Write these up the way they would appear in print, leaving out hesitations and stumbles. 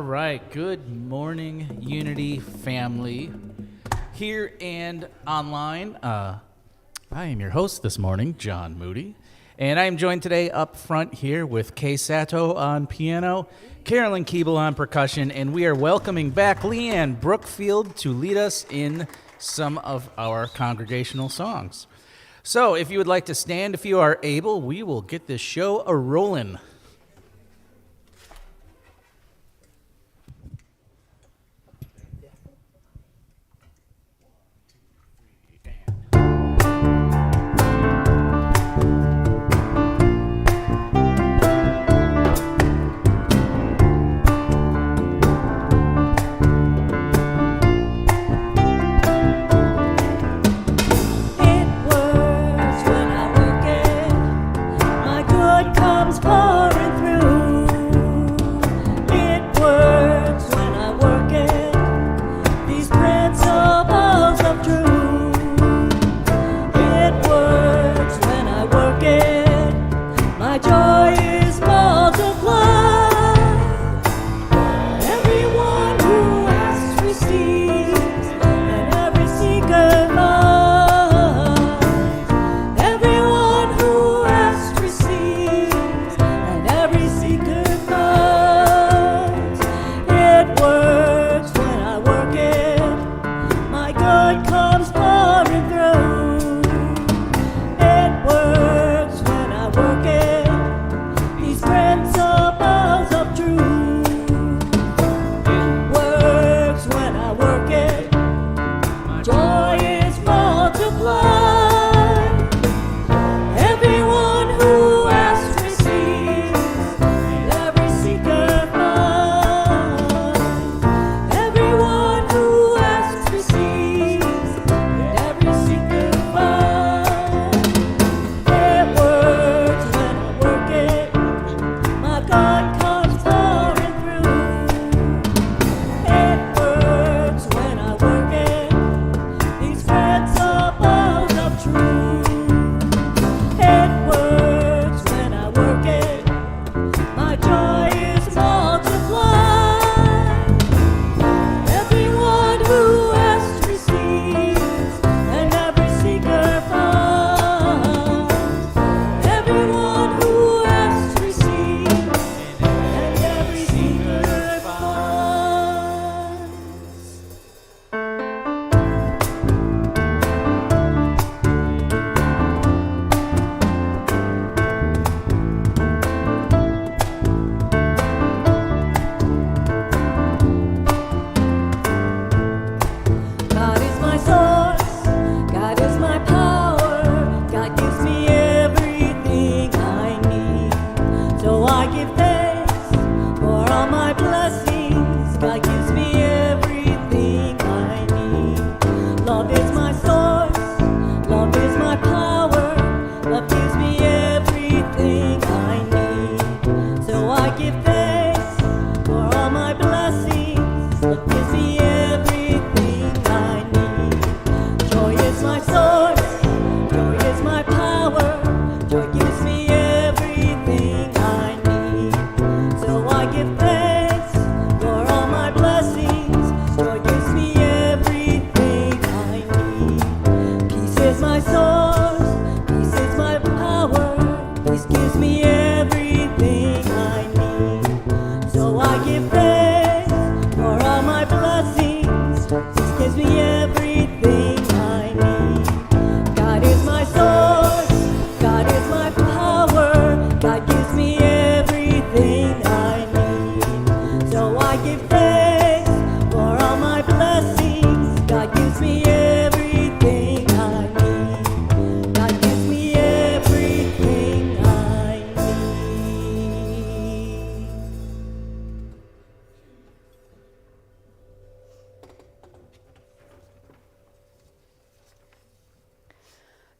right, good morning, Unity family, here and online. I am your host this morning, John Moody, and I am joined today up front here with Kay Sato on piano, Carolyn Keeble on percussion, and we are welcoming back Leanne Brookfield to lead us in some of our congregational songs. So if you would like to stand, if you are able, we will get this show a-rolling.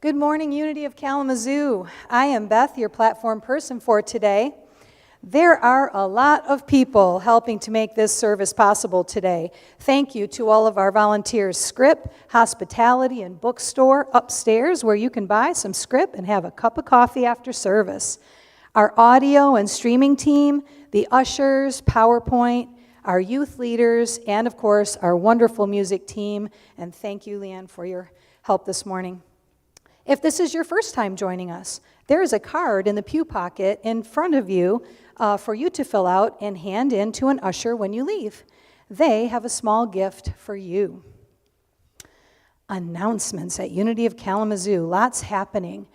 Good morning, Unity of Kalamazoo. I am Beth, your platform person for today. There are a lot of people helping to make this service possible today. Thank you to all of our volunteers. Scrip, Hospitality, and Bookstore upstairs where you can buy some Scrip and have a cup of coffee after service. Our audio and streaming team, the ushers, PowerPoint, our youth leaders, and of course, our wonderful music team. And thank you, Leanne, for your help this morning. If this is your first time joining us, there is a card in the pew pocket in front of you for you to fill out and hand in to an usher when you leave. They have a small gift for you. Announcements at Unity of Kalamazoo. Lots happening.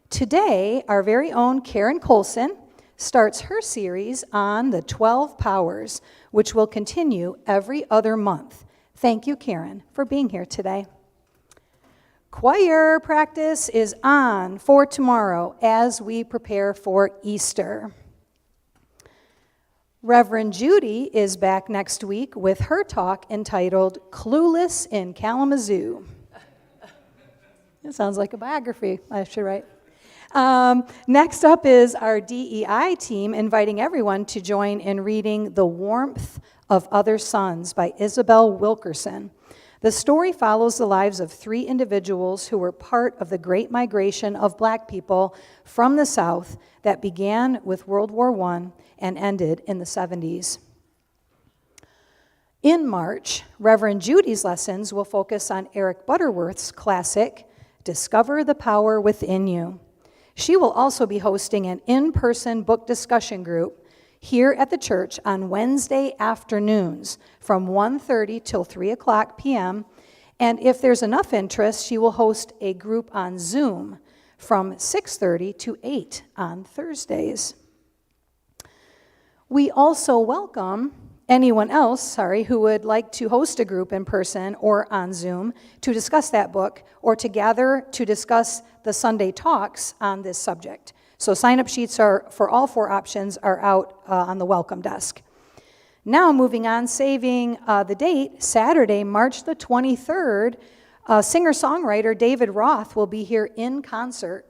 Today, our very own Karen Colson starts her series on the 12 powers, which will continue every other month. Thank you, Karen, for being here today. Choir practice is on for tomorrow as we prepare for Easter. Reverend Judy is back next week with her talk entitled Clueless in Kalamazoo. It sounds like a biography, I should write. Next up is our DEI team inviting everyone to join in reading The Warmth of Other Suns by Isabel Wilkerson. The story follows the lives of 3 individuals who were part of the great migration of black people from the South that began with World War I and ended in the 70s. In March, Reverend Judy's lessons will focus on Eric Butterworth's classic, Discover the Power Within You. She will also be hosting an in-person book discussion group here at the church on Wednesday afternoons from 1:30 till 3 o'clock p.m. And if there's enough interest, she will host a group on Zoom from 6:30 to 8 on Thursdays. We also welcome anyone else, who would like to host a group in person or on Zoom to discuss that book or to gather to discuss the Sunday talks on this subject. So sign-up sheets for all 4 options are out on the welcome desk. Now moving on, saving the date, Saturday, March the 23rd, singer-songwriter David Roth will be here in concert.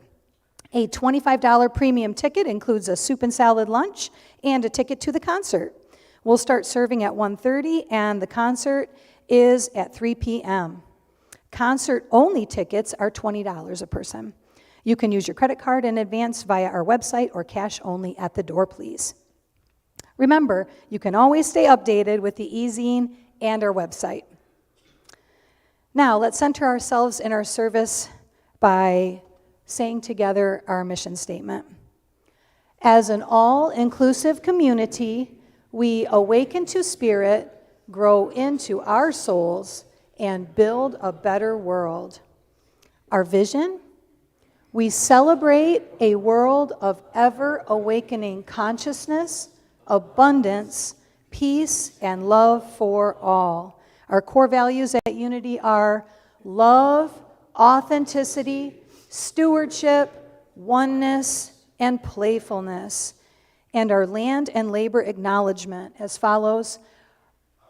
A $25 premium ticket includes a soup and salad lunch and a ticket to the concert. We'll start serving at 1:30 and the concert is at 3 p.m. Concert-only tickets are $20 a person. You can use your credit card in advance via our website or cash only at the door, please. Remember, you can always stay updated with the e-zine and our website. Now, let's center ourselves in our service by saying together our mission statement. As an all-inclusive community, we awaken to spirit, grow into our souls, and build a better world. Our vision? We celebrate a world of ever-awakening consciousness, abundance, peace, and love for all. Our core values at Unity are love, authenticity, stewardship, oneness, and playfulness. And our land and labor acknowledgement as follows.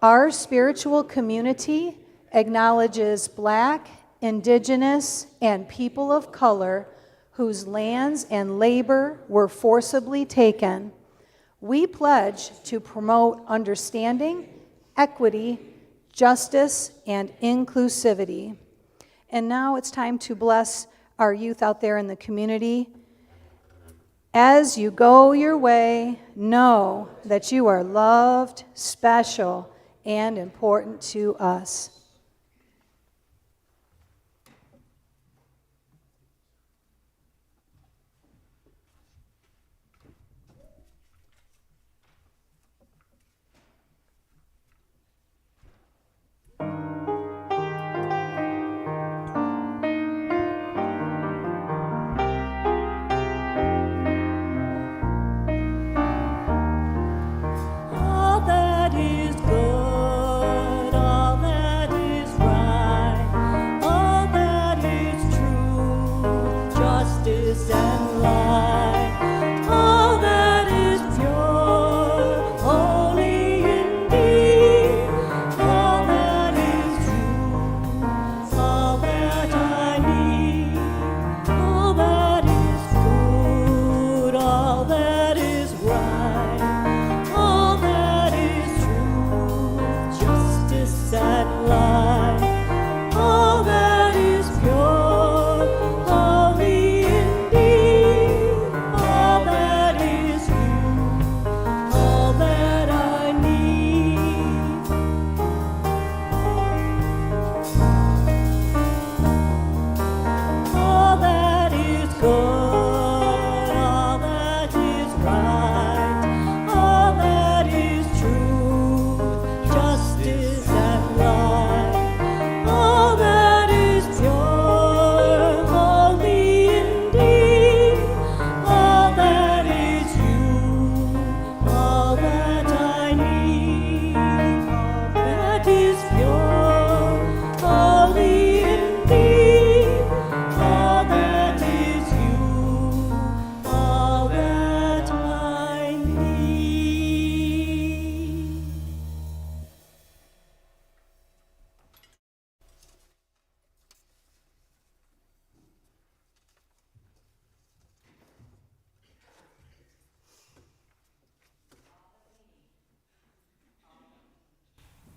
Our spiritual community acknowledges Black, Indigenous, and people of color whose lands and labor were forcibly taken. We pledge to promote understanding, equity, justice, and inclusivity. And now it's time to bless our youth out there in the community. As you go your way, know that you are loved, special, and important to us. All that is good, all that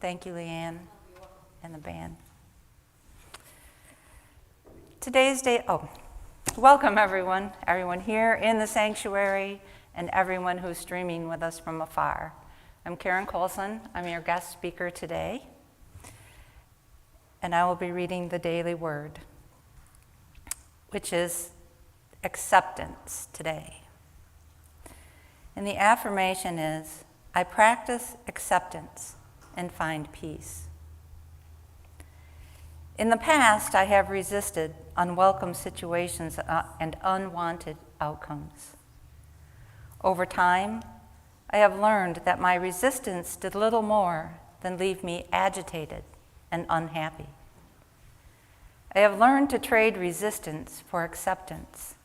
Thank you, Leanne, and the band. Today's day, welcome everyone here in the sanctuary and everyone who's streaming with us from afar. I'm Karen Colson, I'm your guest speaker today, and I will be reading the daily word, which is acceptance today. And the affirmation is, I practice acceptance and find peace. In the past, I have resisted unwelcome situations and unwanted outcomes. Over time, I have learned that my resistance did little more than leave me agitated and unhappy. I have learned to trade resistance for acceptance.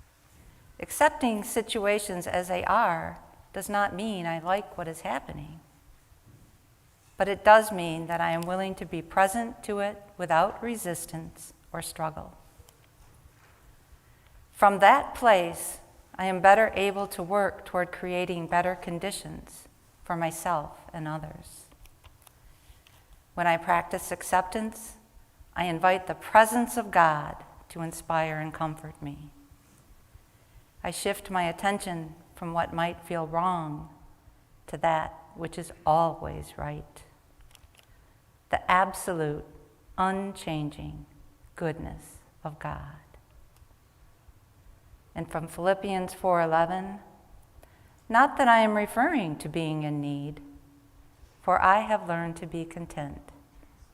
Accepting situations as they are does not mean I like what is happening, but it does mean that I am willing to be present to it without resistance or struggle. From that place, I am better able to work toward creating better conditions for myself and others. When I practice acceptance, I invite the presence of God to inspire and comfort me. I shift my attention from what might feel wrong to that which is always right. The absolute, unchanging goodness of God. And from Philippians 4:11, not that I am referring to being in need, for I have learned to be content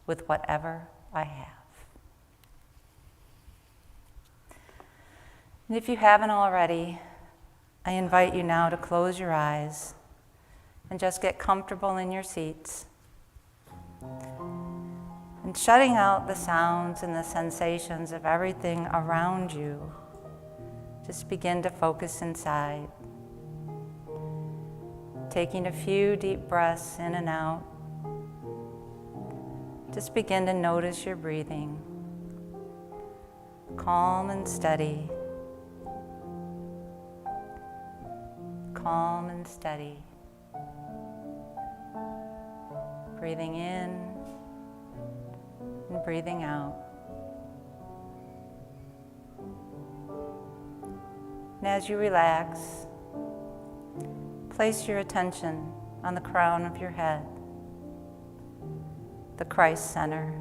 with whatever I have. And if you haven't already, I invite you now to close your eyes and just get comfortable in your seats. And shutting out the sounds and the sensations of everything around you, just begin to focus inside. Taking a few deep breaths in and out. Just begin to notice your breathing. Calm and steady. Calm and steady. Breathing in and breathing out. And as you relax, place your attention on the crown of your head, the Christ center.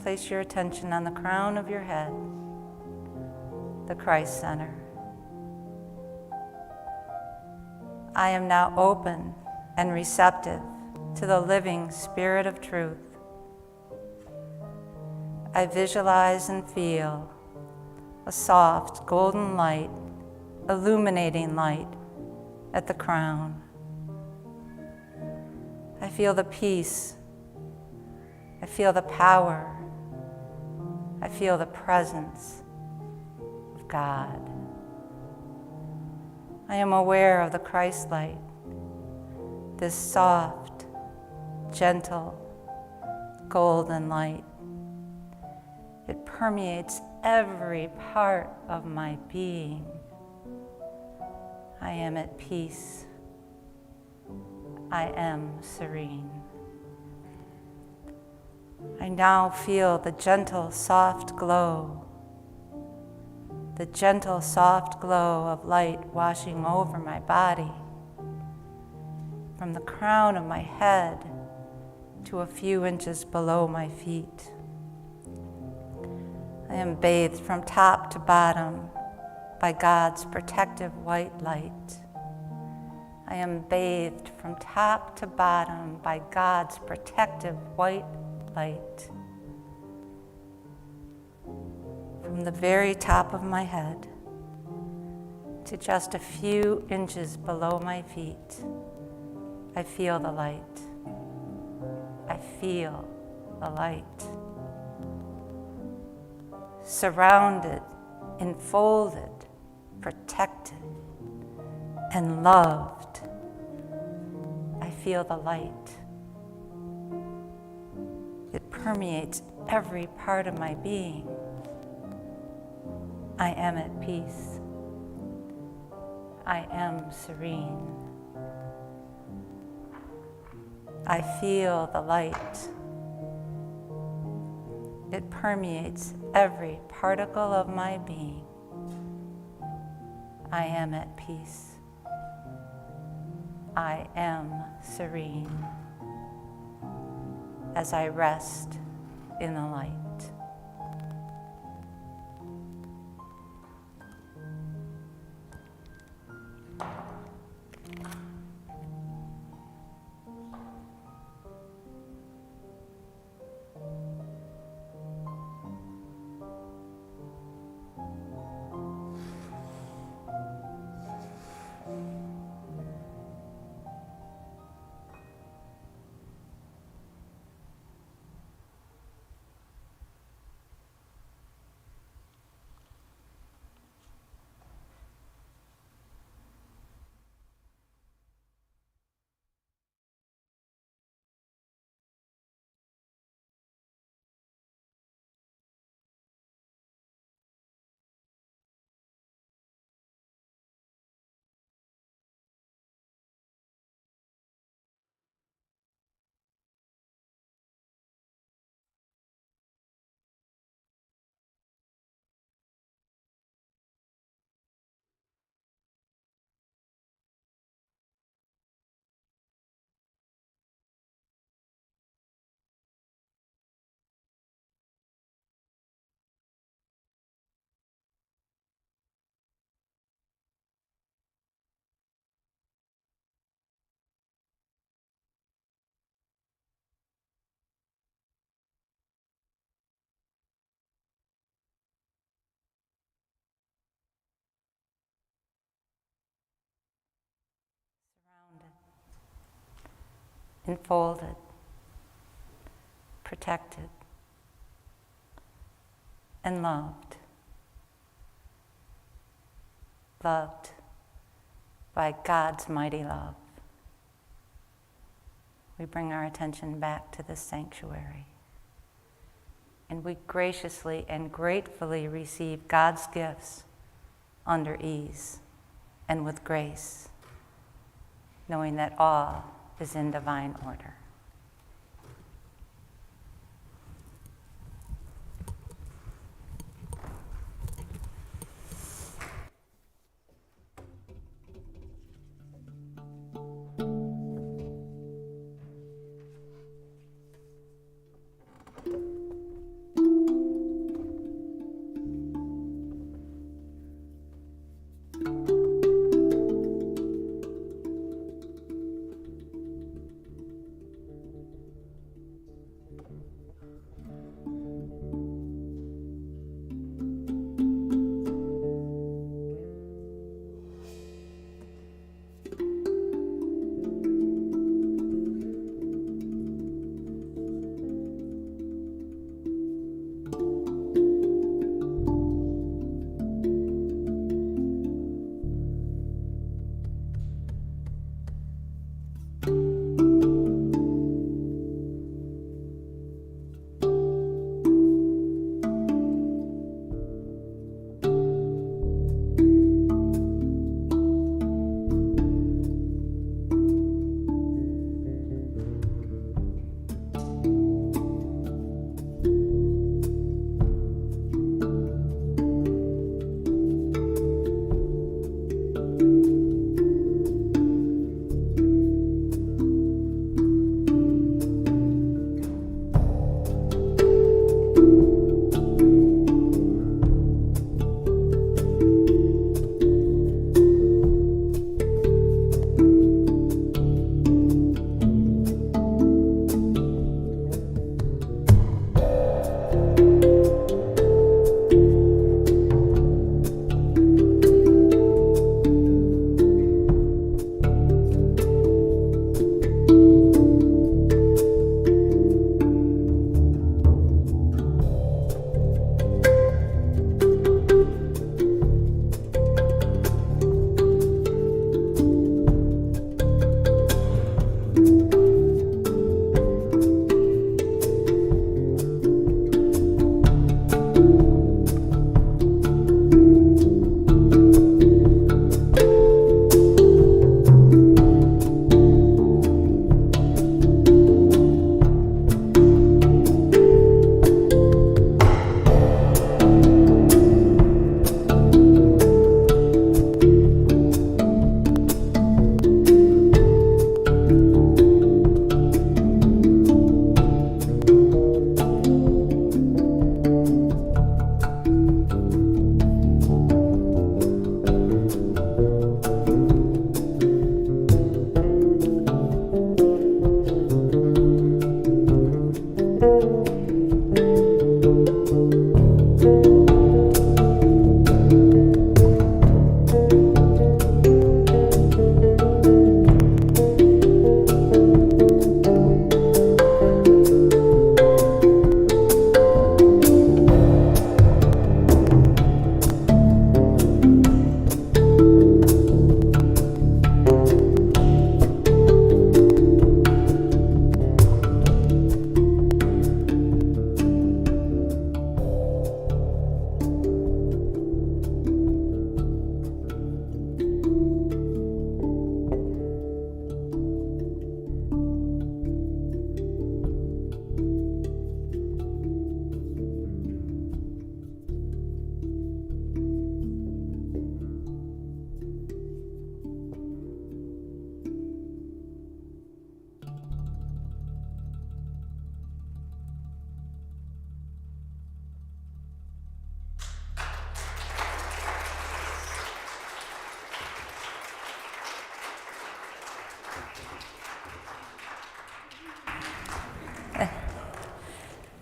Place your attention on the crown of your head, the Christ center. I am now open and receptive to the living Spirit of truth. I visualize and feel a soft golden light, illuminating light at the crown. I feel the peace. I feel the power. I feel the presence of God. I am aware of the Christ light, this soft, gentle, golden light. It permeates every part of my being. I am at peace. I am serene. I now feel the gentle, soft glow. The gentle, soft glow of light washing over my body, from the crown of my head to a few inches below my feet. I am bathed from top to bottom by God's protective white light. I am bathed from top to bottom by God's protective white light. From the very top of my head to just a few inches below my feet, I feel the light. I feel the light. Surrounded, enfolded, protected, and loved, I feel the light. It permeates every part of my being. I am at peace. I am serene. I feel the light. It permeates every particle of my being. I am at peace. I am serene as I rest in the light. Surrounded, enfolded, protected, and loved. Loved by God's mighty love. We bring our attention back to this sanctuary, and we graciously and gratefully receive God's gifts under ease and with grace, knowing that all is in divine order.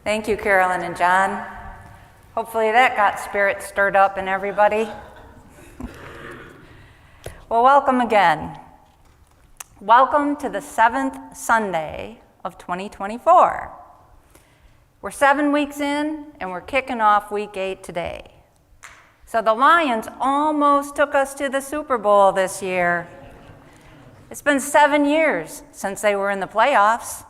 Thank you, Carolyn and John. Hopefully that got spirits stirred up in everybody. Well, welcome again. Welcome to the 7th Sunday of 2024. We're 7 weeks in, and we're kicking off week 8 today. So the Lions almost took us to the Super Bowl this year. It's been 7 years since they were in the playoffs.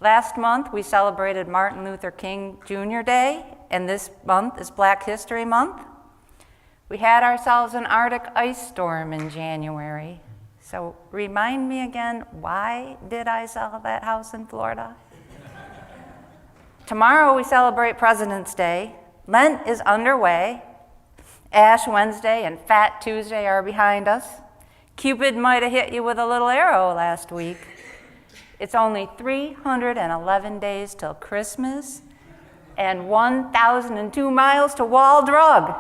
Last month, we celebrated Martin Luther King Jr. Day, and this month is Black History Month. We had ourselves an Arctic ice storm in January. So remind me again, why did I sell that house in Florida? Tomorrow, we celebrate President's Day. Lent is underway. Ash Wednesday and Fat Tuesday are behind us. Cupid might have hit you with a little arrow last week. It's only 311 days till Christmas and 1,002 miles to Wall Drug.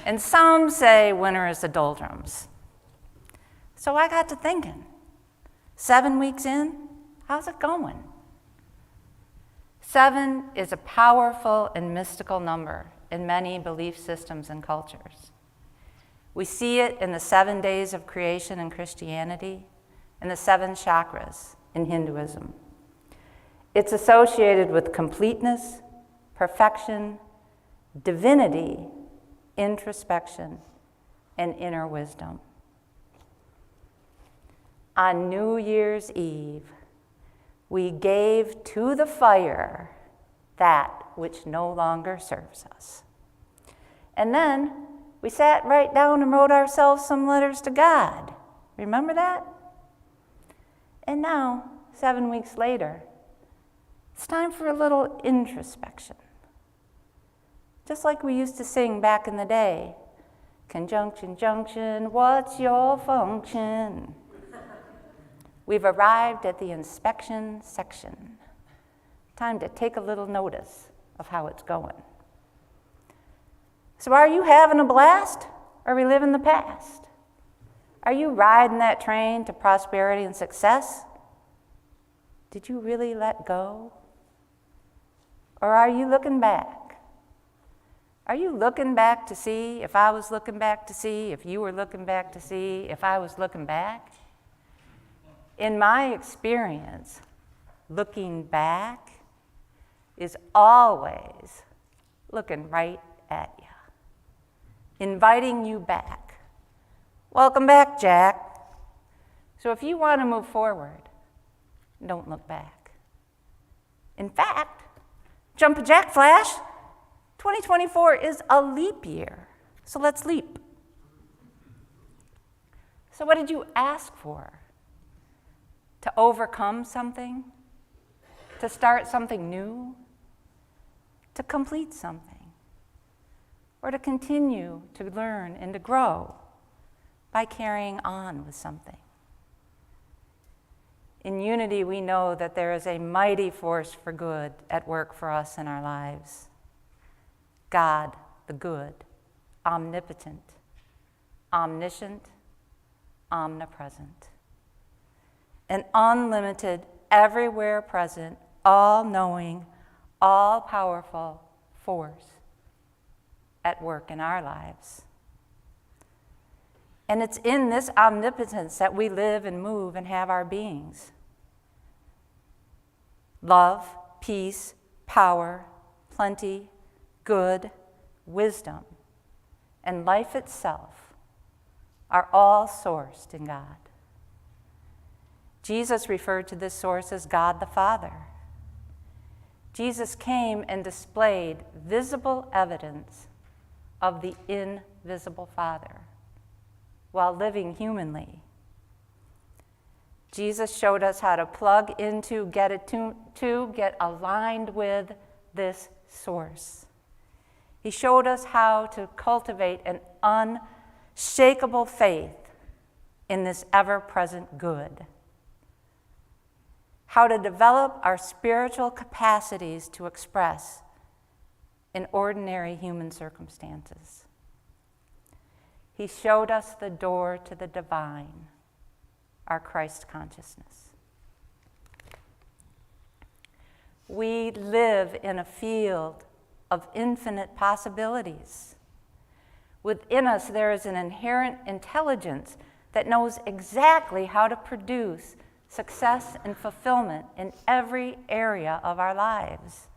And some say winter is the doldrums. So I got to thinking, 7 weeks in, how's it going? 7 is a powerful and mystical number in many belief systems and cultures. We see it in the 7 days of creation in Christianity and the 7 chakras in Hinduism. It's associated with completeness, perfection, divinity, introspection, and inner wisdom. On New Year's Eve, we gave to the fire that which no longer serves us. And then we sat right down and wrote ourselves some letters to God. Remember that? And now, 7 weeks later, it's time for a little introspection. Just like we used to sing back in the day, conjunction, junction, what's your function? We've arrived at the inspection section. Time to take a little notice of how it's going. So are you having a blast or reliving the past? Are you riding that train to prosperity and success? Did you really let go? Or are you looking back? Are you looking back to see if I was looking back to see if you were looking back to see if I was looking back? In my experience, looking back is always looking right at you, inviting you back. Welcome back, Jack. So if you want to move forward, don't look back. In fact, jump a jack flash, 2024 is a leap year, so let's leap. So what did you ask for? To overcome something? To start something new? To complete something? Or to continue to learn and to grow by carrying on with something? In unity, we know that there is a mighty force for good at work for us in our lives. God, the good, omnipotent, omniscient, omnipresent. An unlimited, everywhere present, all-knowing, all-powerful force at work in our lives. And it's in this omnipotence that we live and move and have our beings. Love, peace, power, plenty, good, wisdom, and life itself are all sourced in God. Jesus referred to this source as God the Father. Jesus came and displayed visible evidence of the invisible Father while living humanly. Jesus showed us how to plug into, get aligned with this source. He showed us how to cultivate an unshakable faith in this ever-present good. How to develop our spiritual capacities to express in ordinary human circumstances. He showed us the door to the divine, our Christ consciousness. We live in a field of infinite possibilities. Within us, there is an inherent intelligence that knows exactly how to produce success and fulfillment in every area of our lives.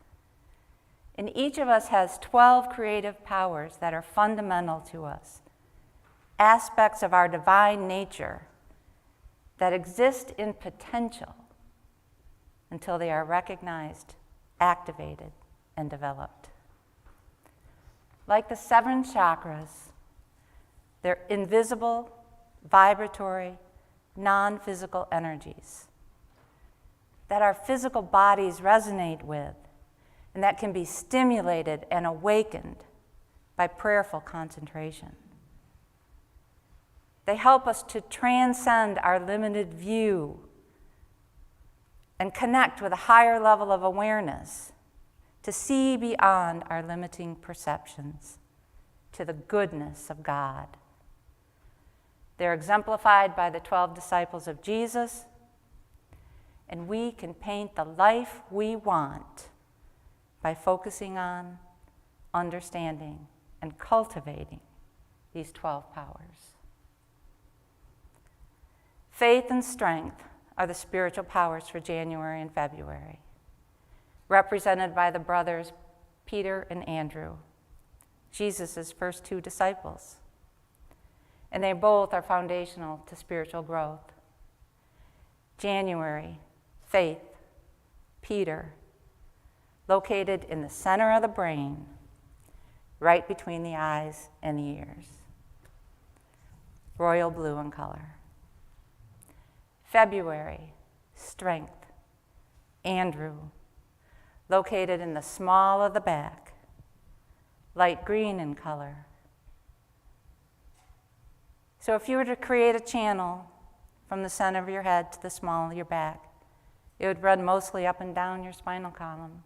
And each of us has 12 creative powers that are fundamental to us, aspects of our divine nature that exist in potential until they are recognized, activated, and developed. Like the 7 chakras, they're invisible, vibratory, non-physical energies that our physical bodies resonate with and that can be stimulated and awakened by prayerful concentration. They help us to transcend our limited view and connect with a higher level of awareness, to see beyond our limiting perceptions to the goodness of God. They're exemplified by the 12 disciples of Jesus, and we can paint the life we want by focusing on, understanding, and cultivating these 12 powers. Faith and strength are the spiritual powers for January and February, represented by the brothers Peter and Andrew, Jesus' first 2 disciples. And they both are foundational to spiritual growth. January, faith, Peter, located in the center of the brain, right between the eyes and the ears. Royal blue in color. February, strength, Andrew, located in the small of the back, light green in color. So if you were to create a channel from the center of your head to the small of your back, it would run mostly up and down your spinal column,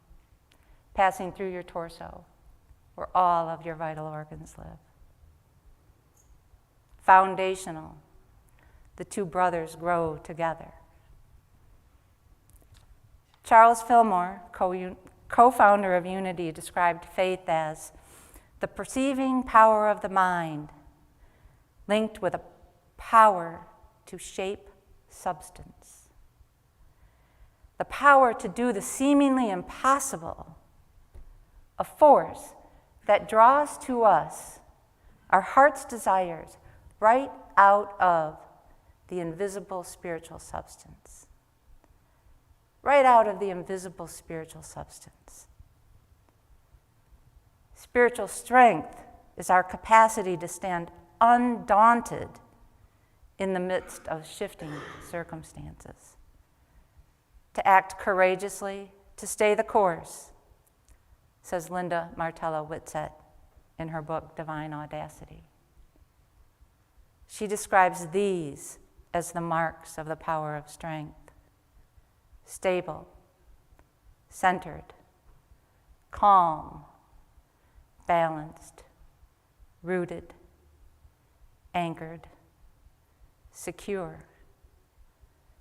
passing through your torso, where all of your vital organs live. Foundational, the 2 brothers grow together. Charles Fillmore, co-founder of Unity, described faith as the perceiving power of the mind linked with a power to shape substance. The power to do the seemingly impossible, a force that draws to us our heart's desires right out of the invisible spiritual substance. Right out of the invisible spiritual substance. Spiritual strength is our capacity to stand undaunted in the midst of shifting circumstances, to act courageously, to stay the course, says Linda Martello Whitsett in her book, Divine Audacity. She describes these as the marks of the power of strength: stable, centered, calm, balanced, rooted, anchored, secure,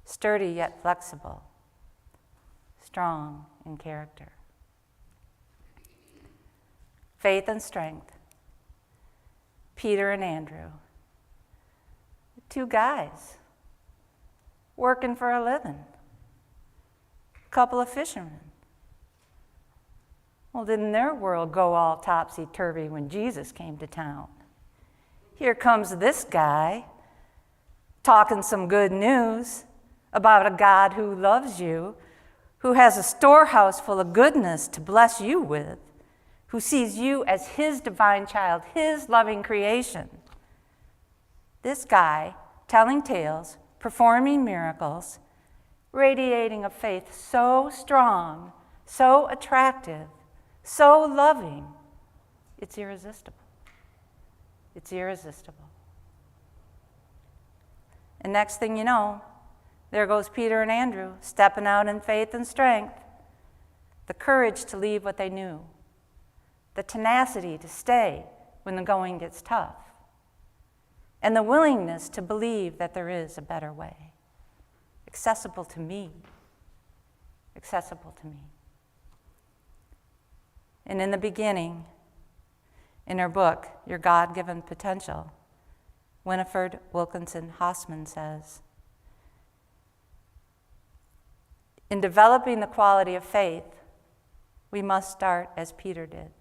sturdy yet flexible, strong in character. Faith and strength. Peter and Andrew, 2 guys working for a living, a couple of fishermen. Well, didn't their world go all topsy-turvy when Jesus came to town? Here comes this guy talking some good news about a God who loves you, who has a storehouse full of goodness to bless you with, who sees you as his divine child, his loving creation. This guy telling tales, performing miracles, radiating a faith so strong, so attractive, so loving, it's irresistible. It's irresistible. And next thing you know, there goes Peter and Andrew, stepping out in faith and strength, the courage to leave what they knew, the tenacity to stay when the going gets tough, and the willingness to believe that there is a better way, accessible to me, accessible to me. And in the beginning, in her book, Your God-Given Potential, Winifred Wilkinson Hassman says, in developing the quality of faith, we must start as Peter did,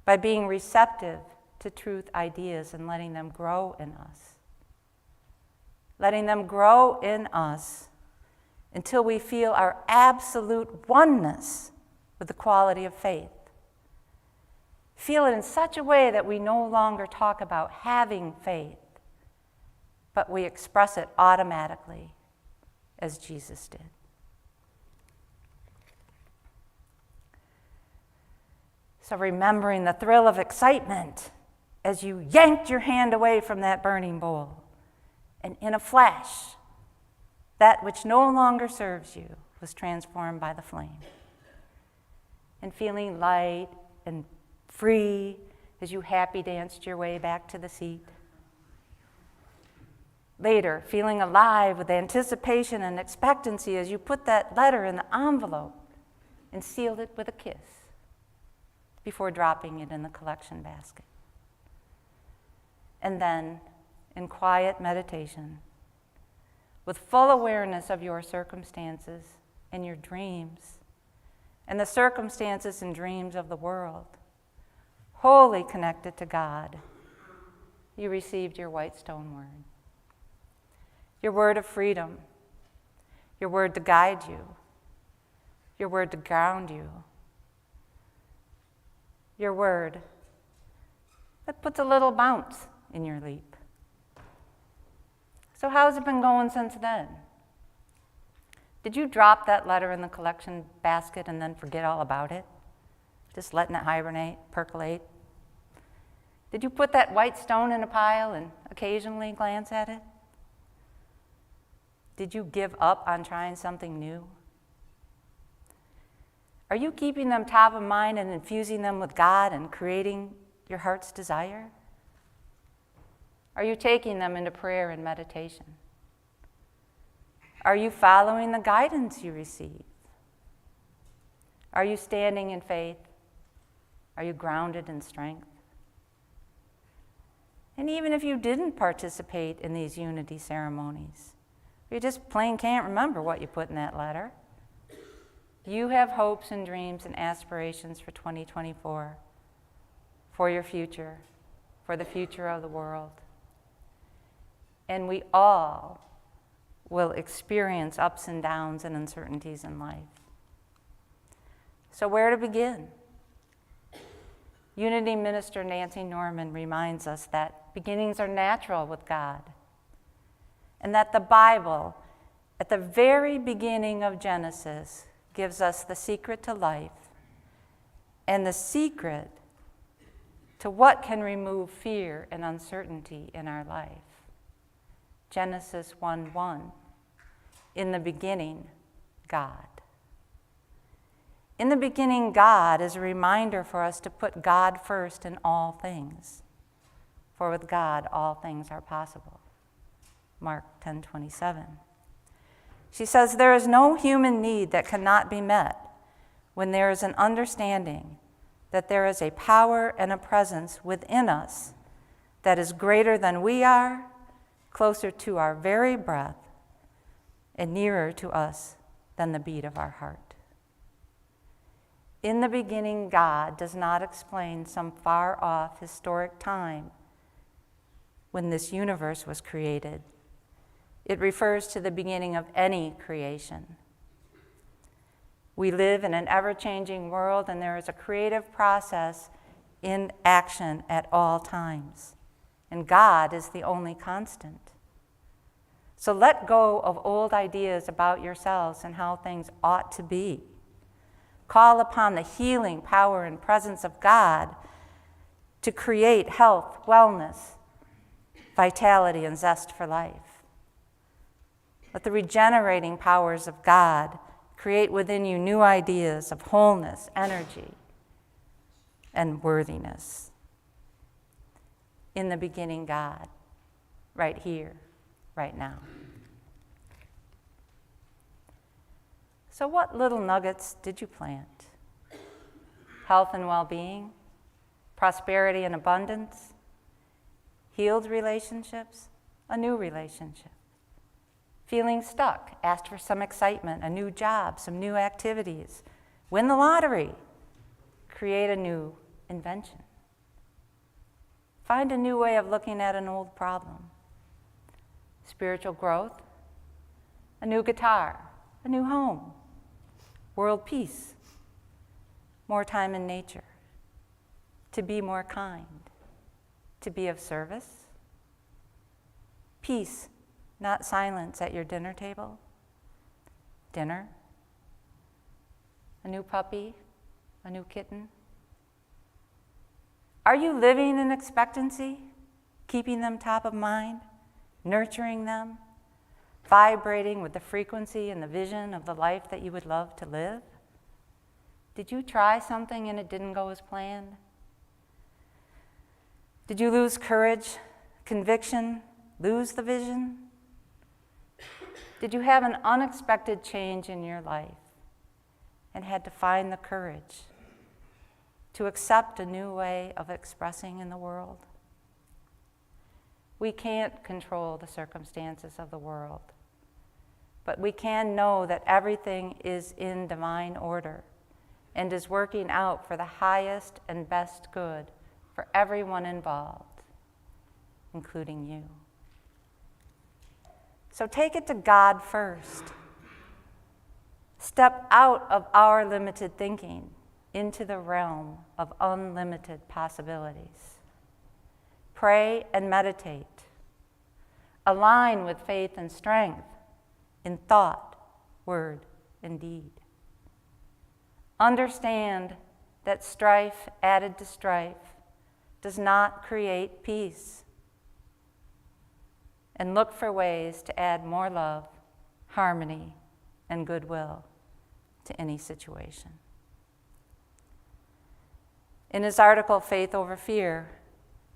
by being receptive to truth ideas and letting them grow in us. Letting them grow in us until we feel our absolute oneness with the quality of faith. Feel it in such a way that we no longer talk about having faith, but we express it automatically as Jesus did. So remembering the thrill of excitement as you yanked your hand away from that burning bowl, and in a flash, that which no longer serves you was transformed by the flame. And feeling light and free as you happy danced your way back to the seat. Later, feeling alive with anticipation and expectancy as you put that letter in the envelope and sealed it with a kiss before dropping it in the collection basket. And then, in quiet meditation, with full awareness of your circumstances and your dreams, and the circumstances and dreams of the world, wholly connected to God, you received your white stone word. Your word of freedom, your word to guide you, your word to ground you, your word that puts a little bounce in your leap. So how's it been going since then? Did you drop that letter in the collection basket and then forget all about it? Just letting it hibernate, percolate? Did you put that white stone in a pile and occasionally glance at it? Did you give up on trying something new? Are you keeping them top of mind and infusing them with God and creating your heart's desire? Are you taking them into prayer and meditation? Are you following the guidance you receive? Are you standing in faith? Are you grounded in strength? And even if you didn't participate in these unity ceremonies, you just plain can't remember what you put in that letter, you have hopes and dreams and aspirations for 2024, for your future, for the future of the world. And we all will experience ups and downs and uncertainties in life. So where to begin? Unity Minister Nancy Norman reminds us that beginnings are natural with God, and that the Bible, at the very beginning of Genesis, gives us the secret to life and the secret to what can remove fear and uncertainty in our life. Genesis 1:1, in the beginning, God. In the beginning, God is a reminder for us to put God first in all things. For with God, all things are possible. Mark 10:27. She says, there is no human need that cannot be met when there is an understanding that there is a power and a presence within us that is greater than we are, closer to our very breath, and nearer to us than the beat of our heart. In the beginning, God does not explain some far-off historic time when this universe was created. It refers to the beginning of any creation. We live in an ever-changing world, and there is a creative process in action at all times. And God is the only constant. So let go of old ideas about yourselves and how things ought to be. Call upon the healing power and presence of God to create health, wellness, vitality, and zest for life. Let the regenerating powers of God create within you new ideas of wholeness, energy, and worthiness. In the beginning, God, right here, right now. So what little nuggets did you plant? health and well-being, prosperity and abundance, healed relationships, a new relationship. Feeling stuck, asked for some excitement, a new job, some new activities. Win the lottery, create a new invention. Find a new way of looking at an old problem. Spiritual growth, a new guitar, a new home, world peace, more time in nature, to be more kind, to be of service. Peace, not silence at your dinner table. Dinner, a new puppy, a new kitten. Are you living in expectancy, keeping them top of mind, nurturing them, vibrating with the frequency and the vision of the life that you would love to live? Did you try something and it didn't go as planned? Did you lose courage, conviction, lose the vision? Did you have an unexpected change in your life and had to find the courage to accept a new way of expressing in the world? We can't control the circumstances of the world, but we can know that everything is in divine order and is working out for the highest and best good for everyone involved, including you. So take it to God first. Step out of our limited thinking into the realm of unlimited possibilities. Pray and meditate. Align with faith and strength in thought, word, and deed. Understand that strife added to strife does not create peace. And look for ways to add more love, harmony, and goodwill to any situation. In his article, Faith Over Fear,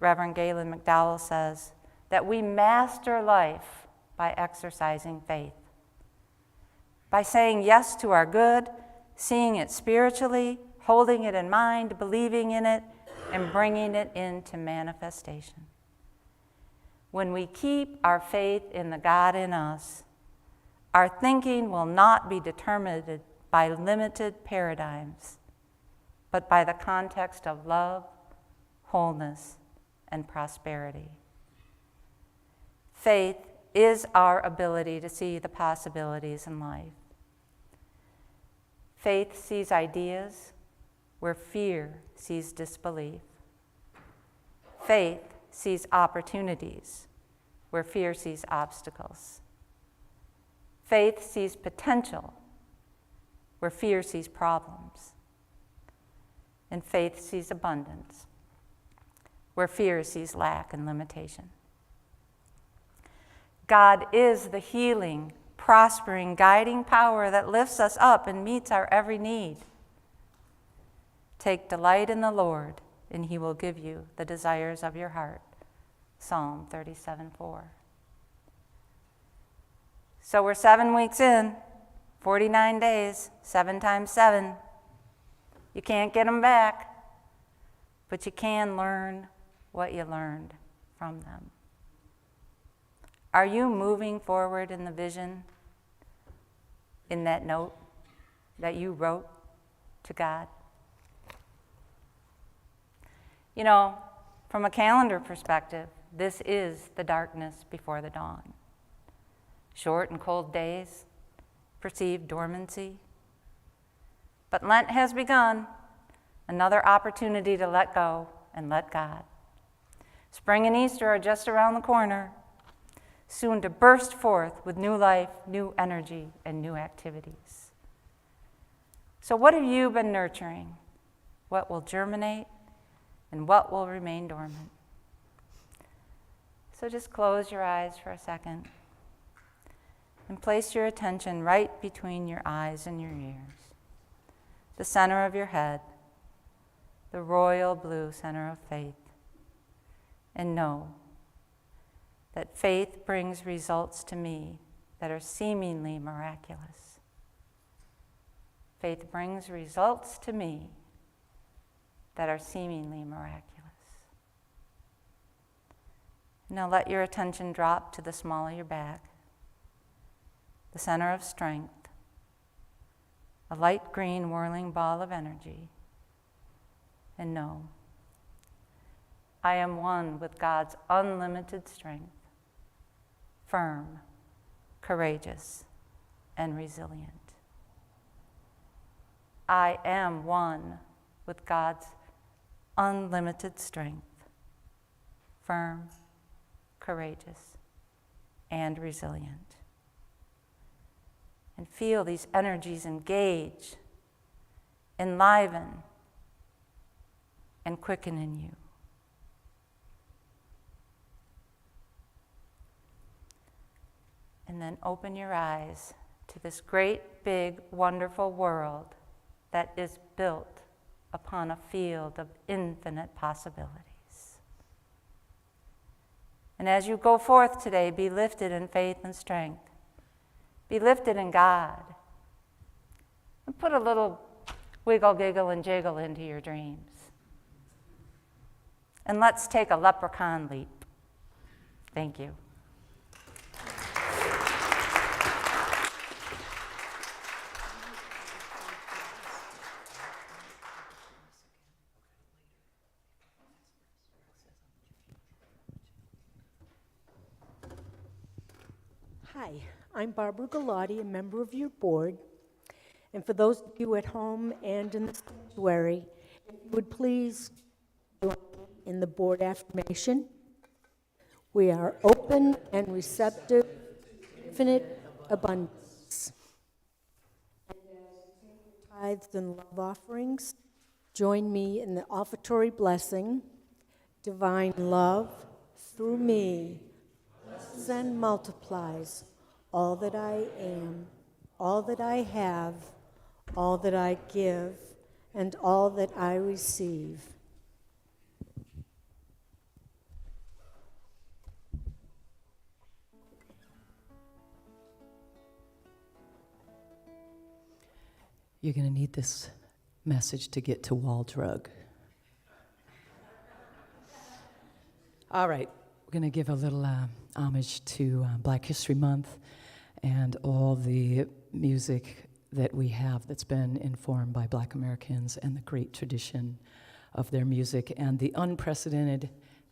Reverend Galen McDowell says that we master life by exercising faith, by saying yes to our good, seeing it spiritually, holding it in mind, believing in it, and bringing it into manifestation. When we keep our faith in the God in us, our thinking will not be determined by limited paradigms, but by the context of love, wholeness, and prosperity. Faith is our ability to see the possibilities in life. Faith sees ideas where fear sees disbelief. Faith sees opportunities where fear sees obstacles. Faith sees potential where fear sees problems. And faith sees abundance where fear sees lack and limitation. God is the healing, prospering, guiding power that lifts us up and meets our every need. Take delight in the Lord, and he will give you the desires of your heart. Psalm 37:4. So we're 7 weeks in, 49 days, 7 times 7. You can't get them back, but you can learn what you learned from them. Are you moving forward in the vision in that note that you wrote to God? You know, from a calendar perspective, this is the darkness before the dawn. Short and cold days, perceived dormancy. But Lent has begun, another opportunity to let go and let God. Spring and Easter are just around the corner, soon to burst forth with new life, new energy, and new activities. So what have you been nurturing? What will germinate and what will remain dormant? So just close your eyes for a second and place your attention right between your eyes and your ears, the center of your head, the royal blue center of faith, and know that faith brings results to me that are seemingly miraculous. Faith brings results to me that are seemingly miraculous. Now let your attention drop to the small of your back, the center of strength, a light green whirling ball of energy, and know, I am one with God's unlimited strength, firm, courageous, and resilient. I am one with God's unlimited strength, firm, courageous, and resilient. And feel these energies engage, enliven, and quicken in you. And then open your eyes to this great, big, wonderful world that is built upon a field of infinite possibilities. And as you go forth today, be lifted in faith and strength. Be lifted in God. And put a little wiggle, giggle, and jiggle into your dreams. And let's take a leprechaun leap. Thank you. Hi, I'm Barbara Galati, a member of your board. And for those of you at home and in the sanctuary, if you would please join me in the board affirmation. We are open and receptive to infinite abundance. And as you take your tithes and love offerings, join me in the offertory blessing. Divine love through me blesses and multiplies all that I am, all that I have, all that I give, and all that I receive. You're going to need this message to get to Wall Drug. All right, we're going to give a little homage to Black History Month and all the music that we have that's been informed by Black Americans and the great tradition of their music and the unprecedented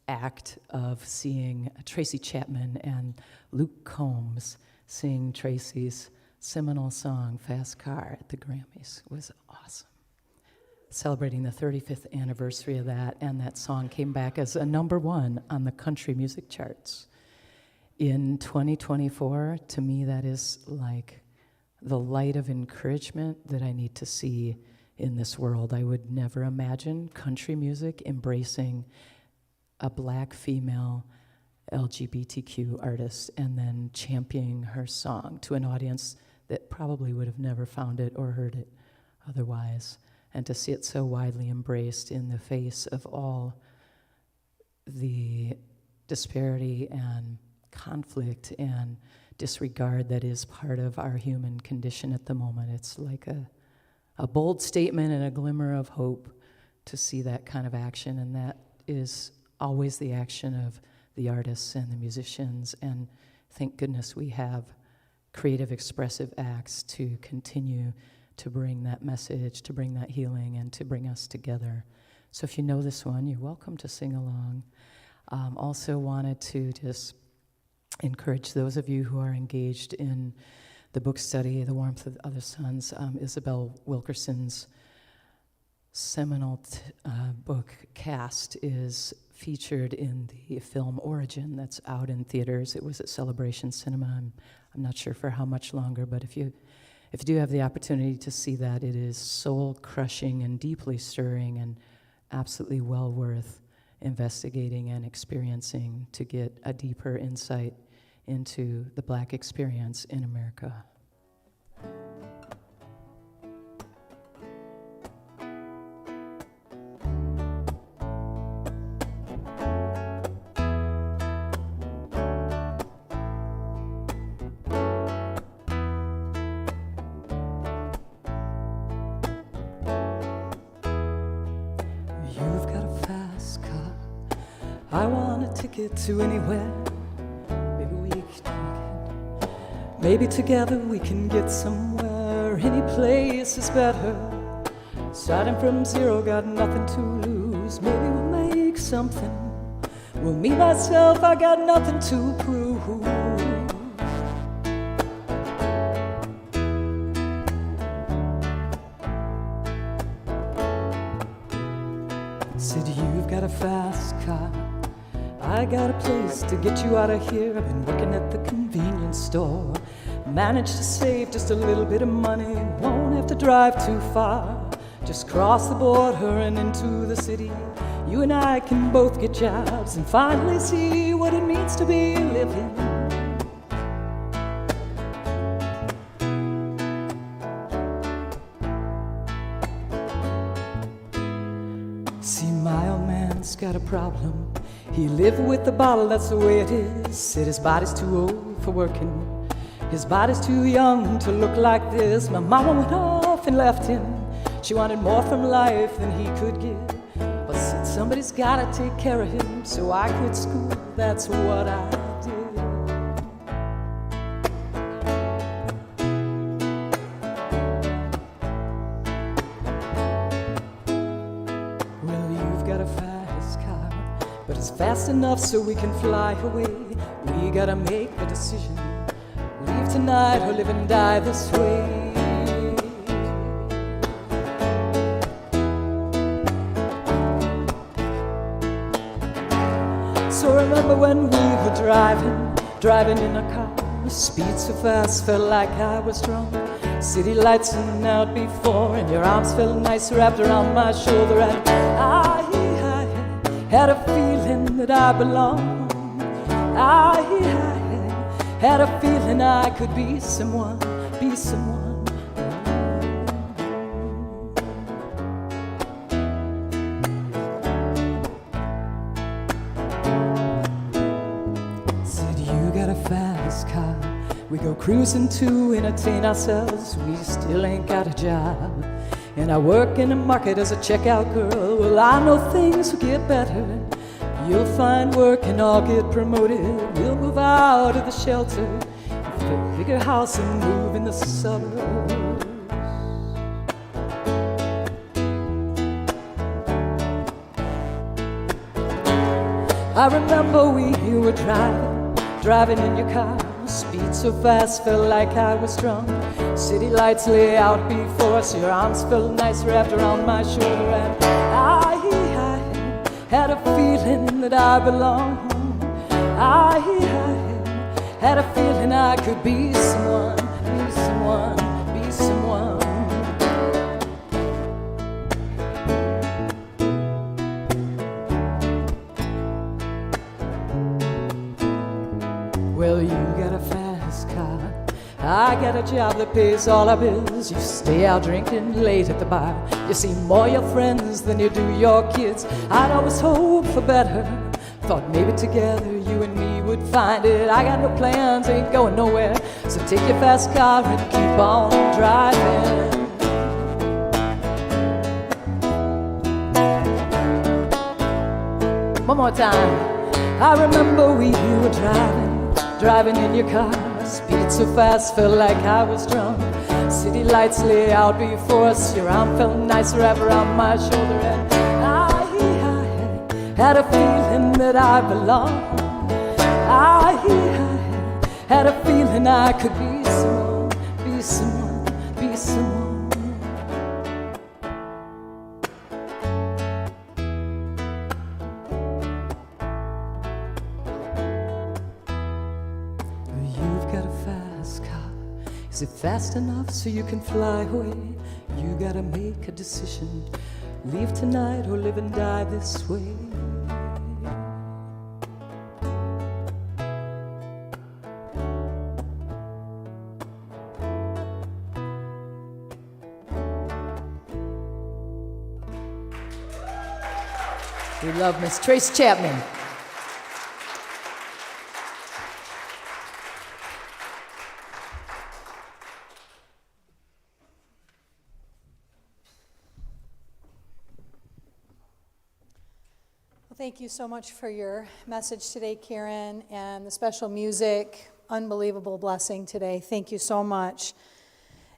act of seeing Tracy Chapman and Luke Combs sing Tracy's seminal song, Fast Car, at the Grammys. It was awesome. Celebrating the 35th anniversary of that, and that song came back as a #1 on the country music charts. In 2024, to me, that is like the light of encouragement that I need to see in this world. I would never imagine country music embracing a Black female LGBTQ artist and then championing her song to an audience that probably would have never found it or heard it otherwise. And to see it so widely embraced in the face of all the disparity and conflict and disregard that is part of our human condition at the moment. It's like a bold statement and a glimmer of hope to see that kind of action, and that is always the action of the artists and the musicians, and thank goodness we have creative, expressive acts to continue to bring that message, to bring that healing, and to bring us together. So if you know this one, you're welcome to sing along. Also wanted to just encourage those of you who are engaged in the book study, The Warmth of Other Suns, Isabel Wilkerson's seminal book, Cast, is featured in the film Origin that's out in theaters. It was at Celebration Cinema. I'm not sure for how much longer, but if you do have the opportunity to see that, it is soul-crushing and deeply stirring and absolutely well worth investigating and experiencing to get a deeper insight into the Black experience in America. I want a ticket to anywhere. Maybe together we can get somewhere. Any place is better. Starting from zero, got nothing to lose. Maybe we'll make something. Well, me, myself, I got nothing to prove. Said, you've got a fast car. I got a place to get you out of here. I've been working at the convenience store. Managed to save just a little bit of money. Won't have to drive too far. Just cross the border and into the city. You and I can both get jobs and finally see what it means to be living. See, my old man's got a problem. He lived with the bottle, that's the way it is. Said his body's too old for working. His body's too young to look like this. My mama went off and left him. She wanted more from life than he could give. But said somebody's gotta take care of him. So I quit school, that's what I did. Well, you've got a fast car, but it's fast enough so we can fly away. We gotta make a decision. Leave tonight or live and die this way. So remember when we were driving in a car. Speed so fast, felt like I was drunk. City lights and out before, and your arms felt nice wrapped around my shoulder. And I had a feeling that I belonged. I had a feeling I could be someone, be someone. Said, you got a fast car. We go cruising to entertain ourselves. We still ain't got a job. And I work in the market as a checkout girl. Well, I know things will get better. You'll find work and I'll get promoted. We'll move out of the shelter, get a bigger house and move in the suburbs. I remember we were driving in your car. Speed so fast, felt like I was drunk. City lights lay out before us. Your arms felt nice wrapped around my shoulder. And I had a feeling that I belonged. I had a feeling I could be someone, be someone, be someone. Well, you got a fast car. I got a job that pays all our bills. You stay out drinking late at the bar. You see more your friends than you do your kids. I'd always hope for better. Thought maybe together you and me would find it. I got no plans, ain't going nowhere. So take your fast car and keep on driving. One more time. I remember we were driving in your car. Speed so fast, felt like I was drunk. City lights lay out before us. Your arm felt nice wrapped around my shoulder. And I had a feeling that I belonged. I had a feeling I could be someone, be someone, be someone. Is it fast enough so you can fly away? You gotta make a decision. Leave tonight or live and die this way. We love Miss Trace Chapman. Thank you so much for your message today, Karen, and the special music. Unbelievable blessing today. Thank you so much.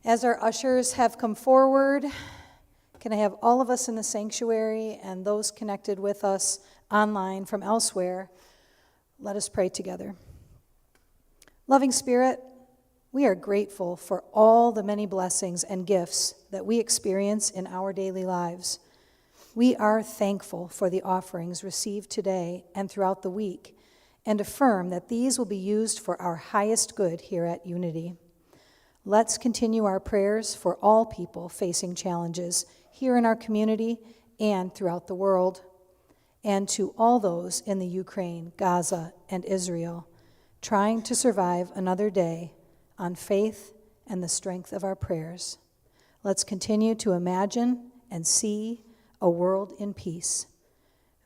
As our ushers have come forward, can I have all of us in the sanctuary and those connected with us online from elsewhere? Let us pray together. Loving Spirit, we are grateful for all the many blessings and gifts that we experience in our daily lives. We are thankful for the offerings received today and throughout the week, and affirm that these will be used for our highest good here at Unity. Let's continue our prayers for all people facing challenges here in our community and throughout the world, and to all those in the Ukraine, Gaza, and Israel, trying to survive another day on faith and the strength of our prayers. Let's continue to imagine and see a world in peace.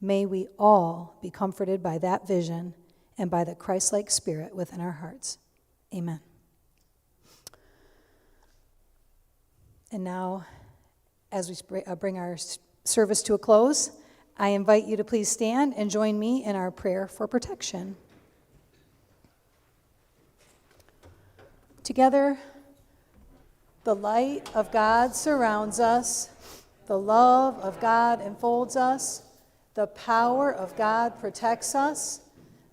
May we all be comforted by that vision and by the Christ-like spirit within our hearts. Amen. And now, as we bring our service to a close, I invite you to please stand and join me in our prayer for protection. Together, the light of God surrounds us. The love of God enfolds us. The power of God protects us.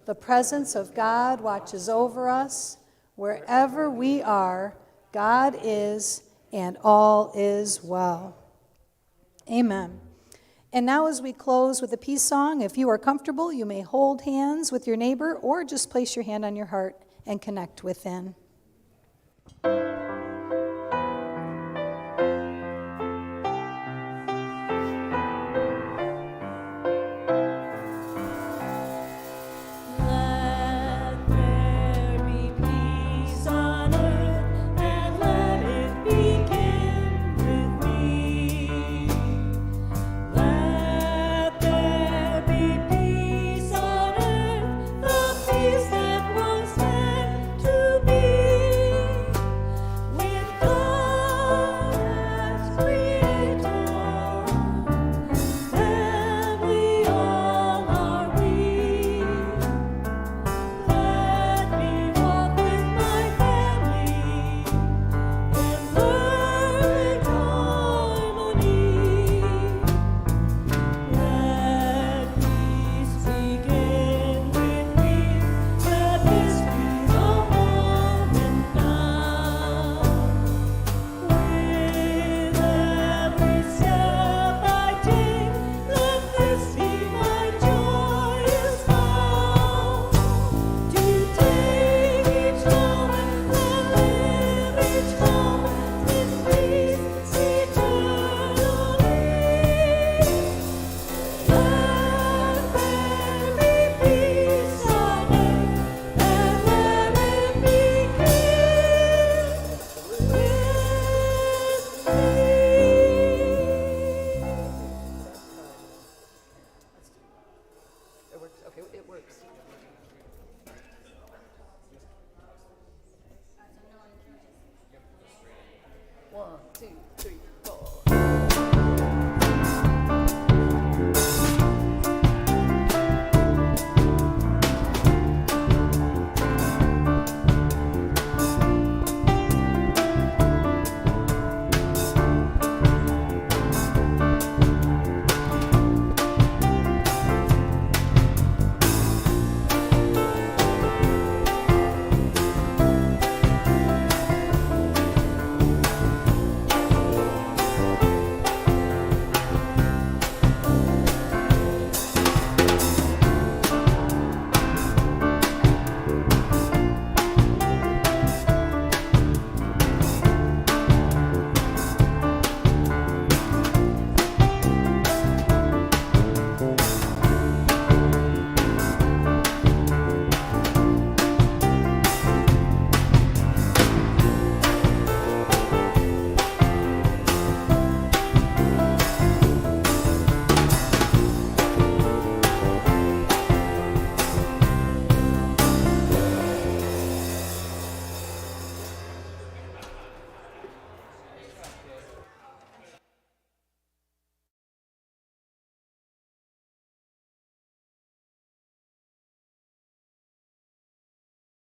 The presence of God watches over us. Wherever we are, God is, and all is well. Amen. And now as we close with a peace song, if you are comfortable, you may hold hands with your neighbor or just place your hand on your heart and connect within.